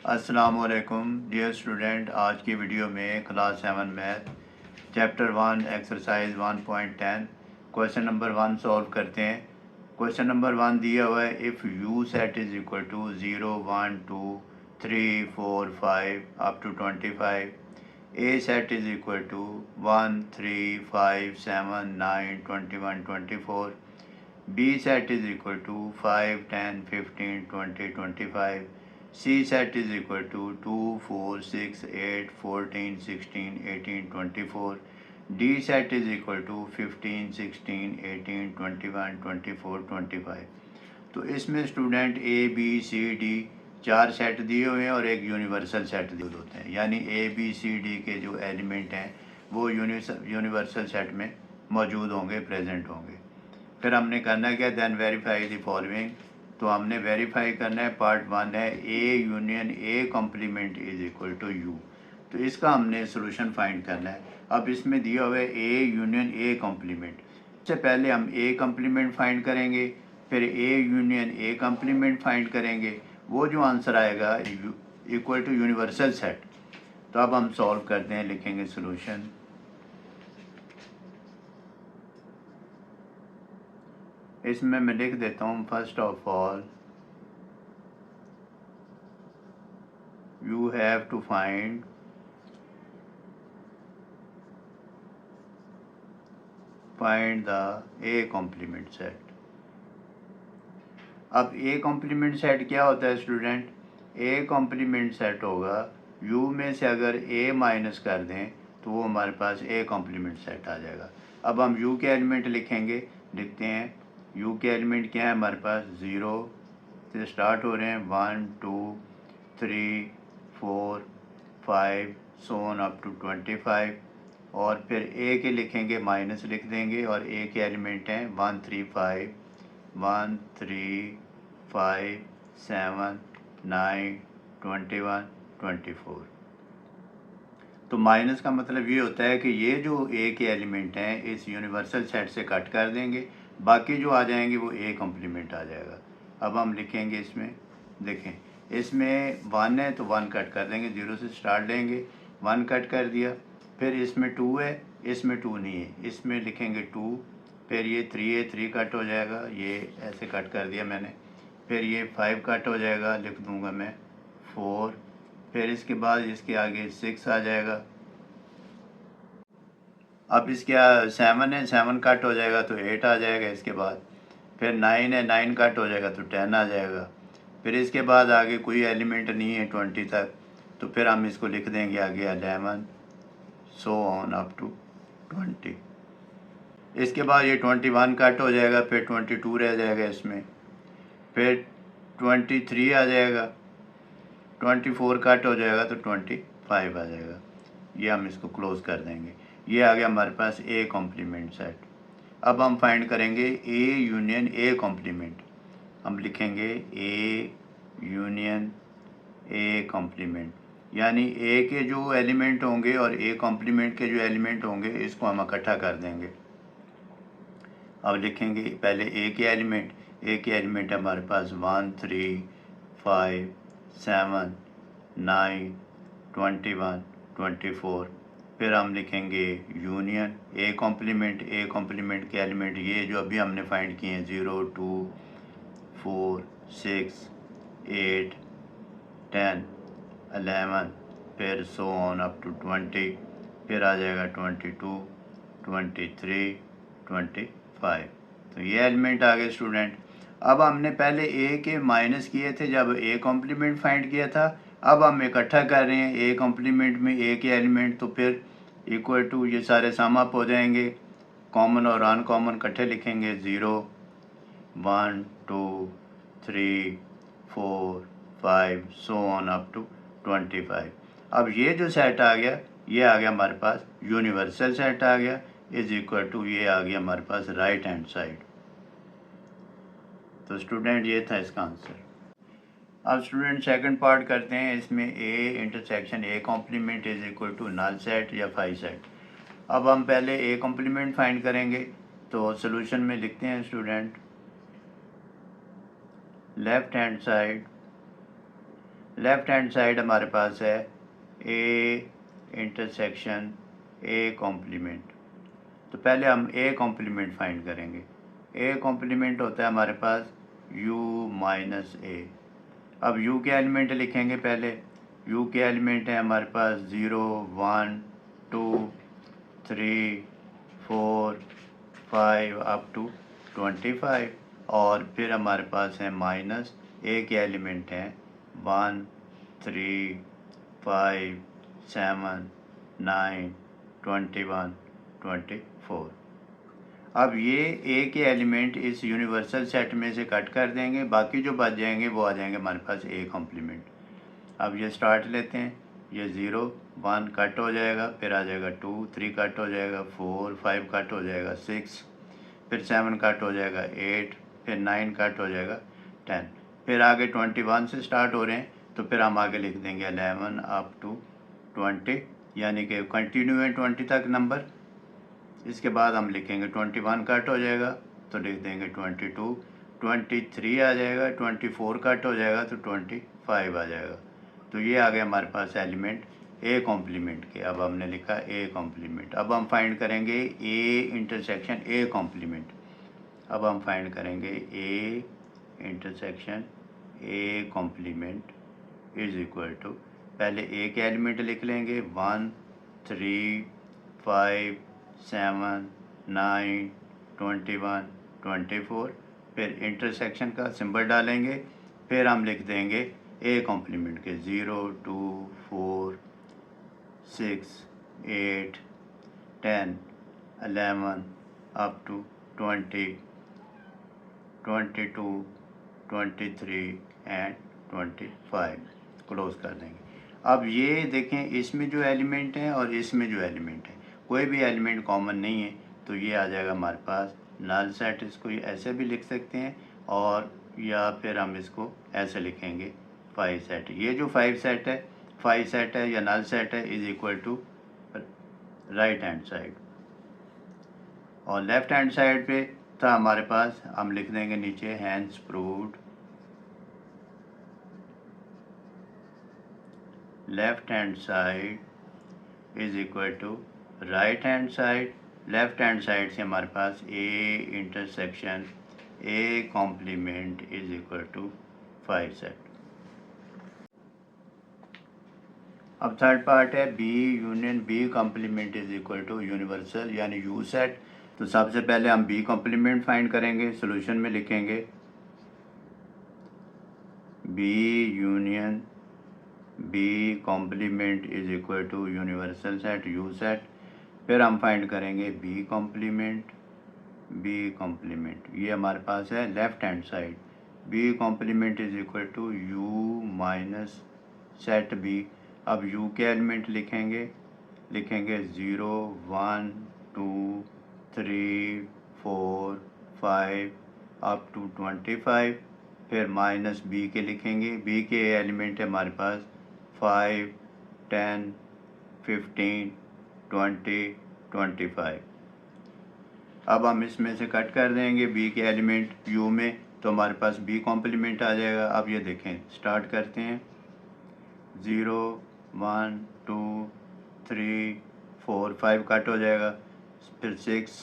अस्सलामुअलैकुम dear student. आज की वीडियो में class 7 math chapter 1 exercise 1.10 question number 1 solve करते हैं। क्वेश्चन नंबर 1 दिया हुआ है, if U set is equal to 0 1 2 3 4 5 up to 25, A set is equal to 1 3 5 7 9 21 24, B set is equal to 5, 10, 15, 20, 25. C set is equal to 2, 4, 6, 8, 14, 16, 18, 24. D set is equal to 15, 16, 18, 21, 24, 25. तो इसमें student A B C D 4 set दिए हुए हैं और एक universal set दिए होते हैं, यानी ए बी सी डी के जो एलिमेंट हैं वो यूनिवर्सल सेट में मौजूद होंगे, प्रेजेंट होंगे। फिर हमने करना क्या, देन वेरीफाई द फॉलोइंग। तो हमने वेरीफाई करना है, पार्ट 1 है A union A complement is equal to U. तो इसका हमने सोल्यूशन फाइंड करना है। अब इसमें दिया हुआ है ए यूनियन ए कॉम्प्लीमेंट। सबसे पहले हम ए कॉम्प्लीमेंट फाइंड करेंगे, फिर A union A complement find करेंगे। वो जो आंसर आएगा इक्वल टू यूनिवर्सल सेट। तो अब हम सॉल्व करते हैं, लिखेंगे सोल्यूशन। इसमें मैं लिख देता हूँ, first of all you have to find the A complement set. अब ए कॉम्प्लीमेंट सेट क्या होता है स्टूडेंट? ए कॉम्प्लीमेंट सेट होगा, यू में से अगर ए माइनस कर दें तो वो हमारे पास ए कॉम्प्लीमेंट सेट आ जाएगा। अब हम यू के एलिमेंट लिखेंगे, लिखते हैं। यू के एलिमेंट क्या है हमारे पास? 0 से स्टार्ट हो रहे हैं, 1 2 3 4 5 सो ऑन अप टू 25। और फिर ए के लिखेंगे, माइनस लिख देंगे, और ए के एलिमेंट हैं 1 3 5 1 3 5 7 9 21 24। तो माइनस का मतलब ये होता है कि ये जो ए के एलिमेंट हैं इस यूनिवर्सल सेट से कट कर देंगे, बाकी जो आ जाएंगे वो ए कॉम्प्लीमेंट आ जाएगा। अब हम लिखेंगे इसमें, देखें इसमें 1 है तो 1 कट कर देंगे, 0 से स्टार्ट लेंगे, 1 कट कर दिया। फिर इसमें 2 है, इसमें 2 नहीं है, इसमें लिखेंगे 2। फिर ये 3 है, 3 कट हो जाएगा, ये ऐसे कट कर दिया मैंने। फिर ये 5 कट हो जाएगा, लिख दूंगा मैं 4। फिर इसके बाद इसके आगे 6 आ जाएगा। अब इसके 7 है, 7 कट हो जाएगा तो 8 आ जाएगा इसके बाद। फिर 9 है, 9 कट हो जाएगा तो 10 आ जाएगा। फिर इसके बाद आगे कोई एलिमेंट नहीं है 20 तक, तो फिर हम इसको लिख देंगे आगे 11 सो ऑन अप टू 20। इसके बाद ये 21 कट हो जाएगा, फिर 22 रह जाएगा इसमें। फिर 23 आ जाएगा, 24 कट हो जाएगा तो 25 आ जाएगा। ये हम इसको क्लोज कर देंगे। ये आ गया हमारे पास ए कॉम्प्लीमेंट सेट। अब हम फाइंड करेंगे ए यूनियन ए कॉम्प्लीमेंट। हम लिखेंगे ए यूनियन ए कॉम्प्लीमेंट, यानी ए के जो एलिमेंट होंगे और ए कॉम्प्लीमेंट के जो एलिमेंट होंगे इसको हम इकट्ठा कर देंगे। अब लिखेंगे पहले ए के एलिमेंट। ए के एलिमेंट हमारे पास 1 3 5 7 9 21 24। फिर हम लिखेंगे union A complement. A complement के एलिमेंट ये जो अभी हमने फाइंड किए हैं, 0 2 4 6 8 10 11, फिर सो ऑन अप टू 20। फिर आ जाएगा 22 23 25। तो ये एलिमेंट आ गए स्टूडेंट। अब हमने पहले ए के माइनस किए थे जब ए कॉम्प्लीमेंट फाइंड किया था, अब हम इकट्ठा कर रहे हैं ए कॉम्प्लीमेंट में ए के एलिमेंट, तो फिर इक्वल टू ये सारे सम अप हो जाएंगे, कॉमन और अनकॉमन इकट्ठे लिखेंगे, 0 1 2 3 4 5 सो ऑन अप टू 25। अब ये जो सेट आ गया, ये आ गया हमारे पास यूनिवर्सल सेट आ गया, इज इक्वल टू ये आ गया हमारे पास राइट हैंड साइड। तो स्टूडेंट ये था इसका आंसर। अब स्टूडेंट सेकंड पार्ट करते हैं। इसमें A intersection A complement is equal to null set या फाई सेट। अब हम पहले ए कॉम्प्लीमेंट फाइंड करेंगे, तो सोल्यूशन में लिखते हैं student, left hand side left hand side हमारे पास है ए इंटरसेक्शन ए कॉम्प्लीमेंट। तो पहले हम ए कॉम्प्लीमेंट फाइंड करेंगे। ए कॉम्प्लीमेंट होता है हमारे पास u माइनस ए। अब u के एलिमेंट लिखेंगे पहले। u के एलिमेंट है हमारे पास 0 1 2 3 4 5 अप टू 25 और फिर हमारे पास है माइनस ए के एलिमेंट हैं 1 3 5 7 9 21 24। अब ये ए के एलिमेंट इस यूनिवर्सल सेट में से कट कर देंगे, बाकी जो बच जाएंगे वो आ जाएंगे हमारे पास ए कॉम्प्लीमेंट। अब ये स्टार्ट लेते हैं। ये 0 1 कट हो जाएगा, फिर आ जाएगा 2 3 कट हो जाएगा, 4 5 कट हो जाएगा, 6 फिर 7 कट हो जाएगा, 8 फिर 9 कट हो जाएगा, 10 फिर आगे 21 से स्टार्ट हो रहे हैं तो फिर हम आगे लिख देंगे 11 अप टू 20, यानी कि कंटिन्यू है 20 तक नंबर। इसके बाद हम लिखेंगे 21 कट हो जाएगा तो लिख देंगे 22, 23 आ जाएगा, 24 कट हो जाएगा तो 25 आ जाएगा। तो ये आ गया हमारे पास एलिमेंट ए कॉम्प्लीमेंट के। अब हमने लिखा ए कॉम्प्लीमेंट। अब हम फाइंड करेंगे ए इंटरसेक्शन ए कॉम्प्लीमेंट। अब हम फाइंड करेंगे A intersection A complement is equal to, पहले ए के एलिमेंट लिख लेंगे 1 3 5 7 9 21 24, फिर इंटरसेक्शन का सिंबल डालेंगे, फिर हम लिख देंगे ए कॉम्प्लीमेंट के 0 2 4 6 8 10 11 अप टू 20 22 23 एंड 25 क्लोज कर देंगे। अब ये देखें, इसमें जो एलिमेंट हैं और इसमें जो एलिमेंट है, कोई भी एलिमेंट कॉमन नहीं है, तो ये आ जाएगा हमारे पास नल सेट। इसको ऐसे भी लिख सकते हैं और या फिर हम इसको ऐसे लिखेंगे 5 सेट। ये जो 5 सेट है, 5 सेट है या नल सेट है is equal to right hand side. और लेफ्ट हैंड साइड पे था हमारे पास, हम लिख देंगे नीचे hence proved left hand side is equal to right hand side. Left hand side से हमारे पास A intersection A complement is equal to 5 set. अब थर्ड पार्ट है B union B complement is equal to universal यानी U set. तो सबसे पहले हम बी कॉम्प्लीमेंट फाइंड करेंगे। सोल्यूशन में लिखेंगे B union B complement is equal to universal set U set. फिर हम फाइंड करेंगे बी कॉम्प्लीमेंट ये हमारे पास है left hand side. B complement is equal to U minus set B. अब यू के एलिमेंट लिखेंगे 0 1 2 3 4 5 अप टू 25, फिर माइनस बी के लिखेंगे। बी के एलिमेंट है हमारे पास 5 10 15 20 25। अब हम इसमें से कट कर देंगे बी के एलिमेंट यू में, तो हमारे पास बी कॉम्प्लीमेंट आ जाएगा। अब ये देखें, स्टार्ट करते हैं 0 1 2 3 4 5 कट हो जाएगा, फिर 6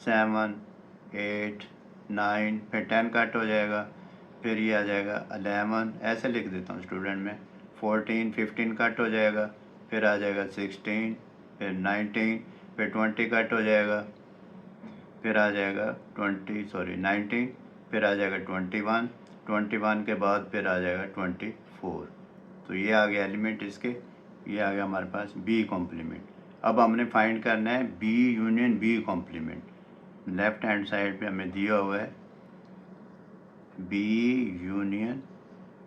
7 8 9 फिर 10 कट हो जाएगा, फिर ये आ जाएगा 11, ऐसे लिख देता हूँ स्टूडेंट में, 14 15 कट हो जाएगा, फिर आ जाएगा 16, फिर 19, फिर 20 कट हो जाएगा, फिर आ जाएगा 19, फिर आ जाएगा 21 के बाद फिर आ जाएगा 24। तो ये आ गया एलिमेंट इसके, ये आ गया हमारे पास बी कॉम्प्लीमेंट। अब हमने फाइंड करना है B union B complement. Left hand side पे हमें दिया हुआ है B union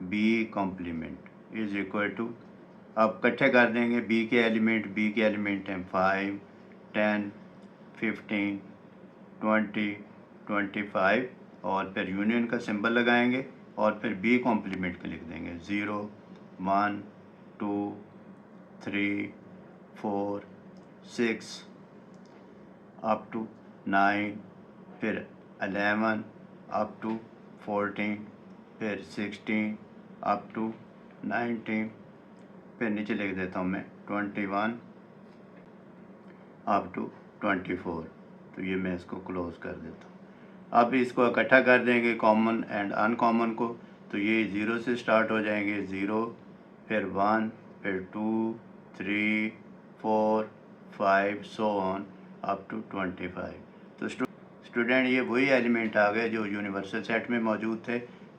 B complement is equal to, अब इकट्ठे कर देंगे बी के एलिमेंट हैं 5 10 15 20 25 और फिर यूनियन का सिंबल लगाएंगे और फिर बी कॉम्प्लीमेंट का लिख देंगे 0 1 2 3 4 6 अप टू 9, फिर 11 अप टू 14, फिर 16 अप टू 19, फिर नीचे लिख देता हूँ मैं 21 अप टू 24। तो ये मैं इसको क्लोज कर देता हूँ। अब इसको इकट्ठा कर देंगे कॉमन एंड अनकॉमन को, तो ये 0 से स्टार्ट हो जाएंगे, 0 फिर 1 फिर 2 3 4 5 सो ऑन अप टू 25। तो स्टूडेंट ये वही एलिमेंट आ गए जो यूनिवर्सल सेट में मौजूद थे।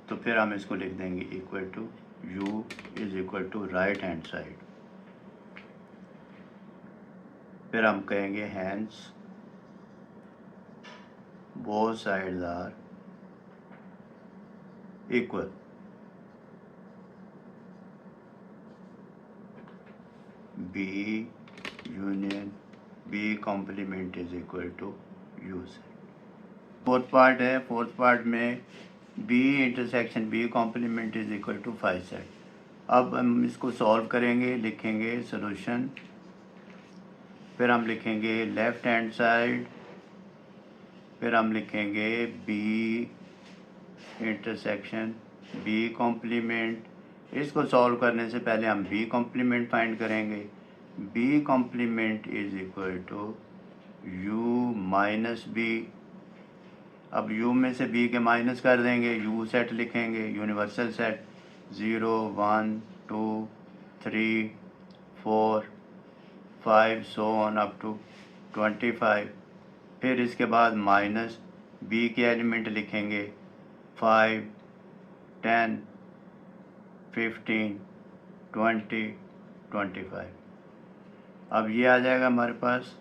तो फिर हम इसको लिख देंगे equal to u is equal to right hand side. फिर हम कहेंगे hence both sides are equal. B union B complement is equal to U से। फोर्थ पार्ट है, फोर्थ पार्ट में B intersection B complement is equal to 5 set. अब हम इसको solve करेंगे, लिखेंगे सॉल्यूशन, फिर हम लिखेंगे लेफ़्ट हैंड साइड, फिर हम लिखेंगे B इंटरसेक्शन B कॉम्प्लीमेंट। इसको सॉल्व करने से पहले हम B कॉम्प्लीमेंट फाइंड करेंगे। B complement is equal to U minus B। अब U में से B के माइनस कर देंगे, U सेट लिखेंगे, universal set 0 1 2 3 4 5 so on up to 25। फिर इसके बाद माइनस B के एलिमेंट लिखेंगे 5 10 15 20 25। अब ये आ जाएगा हमारे पास,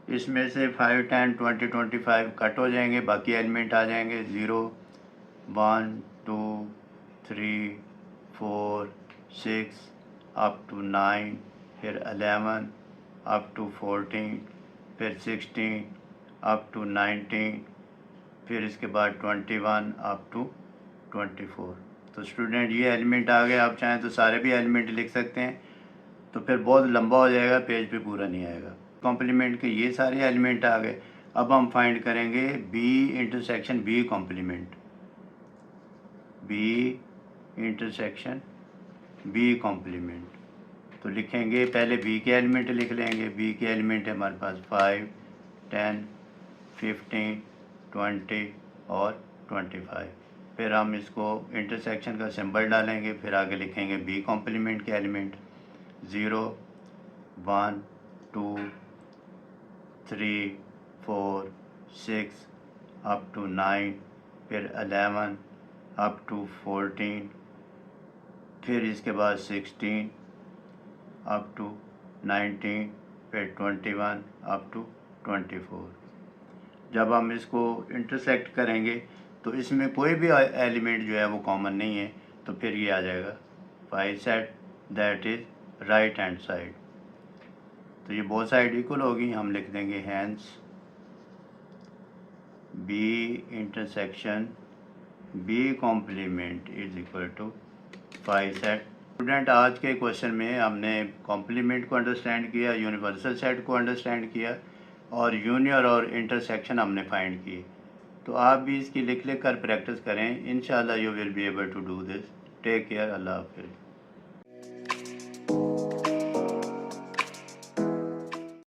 इसमें से 5 10 20 25 कट हो जाएंगे, बाकी एलिमेंट आ जाएंगे 0 1 2 3 4 6 अप टू 9, फिर 11 अप टू 14, फिर 16 अप टू 19, फिर इसके बाद 21 अप टू 24। तो स्टूडेंट ये एलिमेंट आ गए। आप चाहें तो सारे भी एलिमेंट लिख सकते हैं, तो फिर बहुत लंबा हो जाएगा, पेज पे पूरा नहीं आएगा। कॉम्प्लीमेंट के ये सारे एलिमेंट आ गए। अब हम फाइंड करेंगे B intersection B complement, B intersection B complement. तो लिखेंगे, पहले B के एलिमेंट लिख लेंगे। B के एलिमेंट है हमारे पास 5 10 15 20 और 25। फिर हम इसको इंटरसेक्शन का सिंबल डालेंगे, फिर आगे लिखेंगे B कॉम्प्लीमेंट के एलिमेंट 0 1 2 3 4 6 अप टू 9, फिर 11 अप टू 14, फिर इसके बाद 16 अप टू 19, फिर 21 अप टू 24। जब हम इसको इंटरसेक्ट करेंगे तो इसमें कोई भी एलिमेंट जो है वो कॉमन नहीं है, तो फिर ये आ जाएगा 5 set, that is right hand side. तो ये बोथ साइड इक्वल होगी। हम लिख देंगे hence B intersection B complement is equal to 5 set. Student आज के क्वेश्चन में हमने कॉम्प्लीमेंट को अंडरस्टैंड किया, यूनिवर्सल सेट को अंडरस्टैंड किया और यूनियन और इंटरसेक्शन हमने फाइंड किए। तो आप भी इसकी लिख कर प्रैक्टिस करें। इंशाल्लाह you will be able to do this. Take care. अल्लाह हाफिज़।